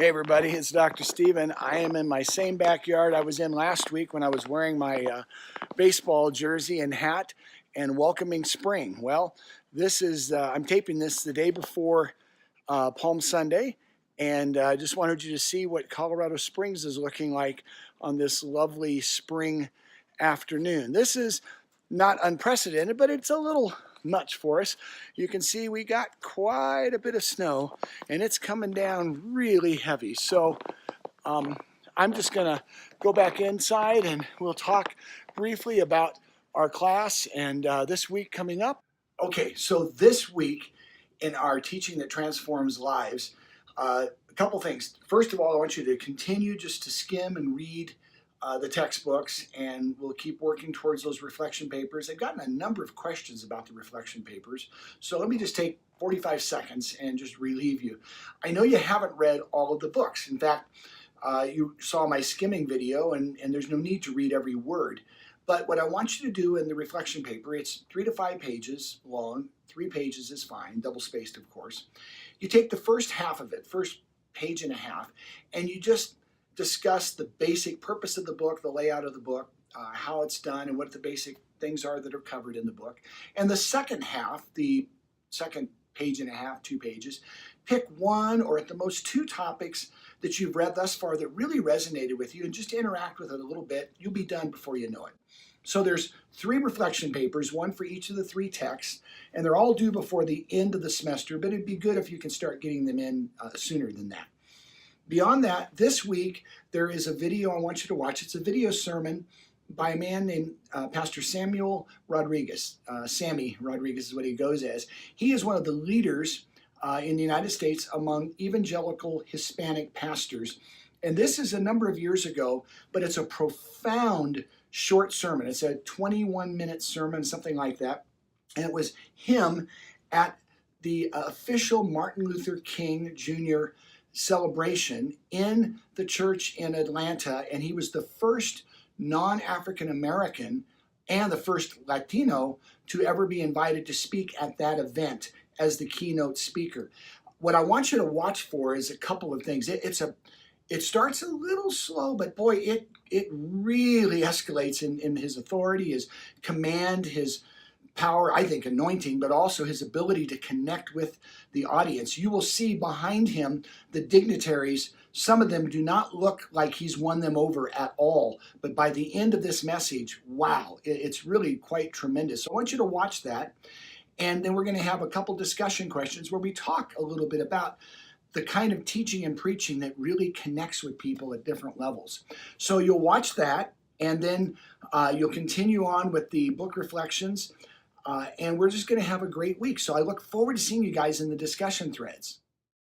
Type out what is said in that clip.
Hey everybody, it's Dr. Steven. I am in my same backyard I was in last week when I was wearing my baseball jersey and hat and welcoming spring. Well, I'm taping this the day before Palm Sunday, and I just wanted you to see what Colorado Springs is looking like on this lovely spring afternoon. This is not unprecedented, but it's a little much for us. You can see we got quite a bit of snow, and it's coming down really heavy. So I'm just gonna go back inside and we'll talk briefly about our class and this week coming up. Okay, so this week in our Teaching That Transforms Lives, a couple things. First of all, I want you to continue just to skim and read the textbooks, and we'll keep working towards those reflection papers. I've gotten a number of questions about the reflection papers, so let me just take 45 seconds and just relieve you. I know you haven't read all of the books. In fact, you saw my skimming video, and there's no need to read every word. But what I want you to do in the reflection paper, it's 3 to 5 pages long. 3 pages is fine, double spaced, of course. You take the first half of it, first page and a half, and you just discuss the basic purpose of the book, the layout of the book, how it's done, and what the basic things are that are covered in the book. And the second half, the second page and a half, 2 pages, pick one or at the most 2 topics that you've read thus far that really resonated with you and just interact with it a little bit. You'll be done before you know it. So there's 3 reflection papers, one for each of the 3 texts, and they're all due before the end of the semester, but it'd be good if you can start getting them in sooner than that. Beyond that, this week, there is a video I want you to watch. It's a video sermon by a man named Pastor Samuel Rodriguez. Sammy Rodriguez is what he goes as. He is one of the leaders in the United States among evangelical Hispanic pastors. And this is a number of years ago, but it's a profound short sermon. It's a 21-minute sermon, something like that. And it was him at the official Martin Luther King Jr. celebration in the church in Atlanta. And he was the first non-African American and the first Latino to ever be invited to speak at that event as the keynote speaker. What I want you to watch for is a couple of things. It starts a little slow, but boy, it really escalates in his authority, his command, his power, I think anointing, but also his ability to connect with the audience. You will see behind him the dignitaries. Some of them do not look like he's won them over at all, but by the end of this message, wow, it's really quite tremendous. So I want you to watch that, and then we're going to have a couple discussion questions where we talk a little bit about the kind of teaching and preaching that really connects with people at different levels. So you'll watch that, and then you'll continue on with the book reflections, and we're just going to have a great week. So I look forward to seeing you guys in the discussion threads.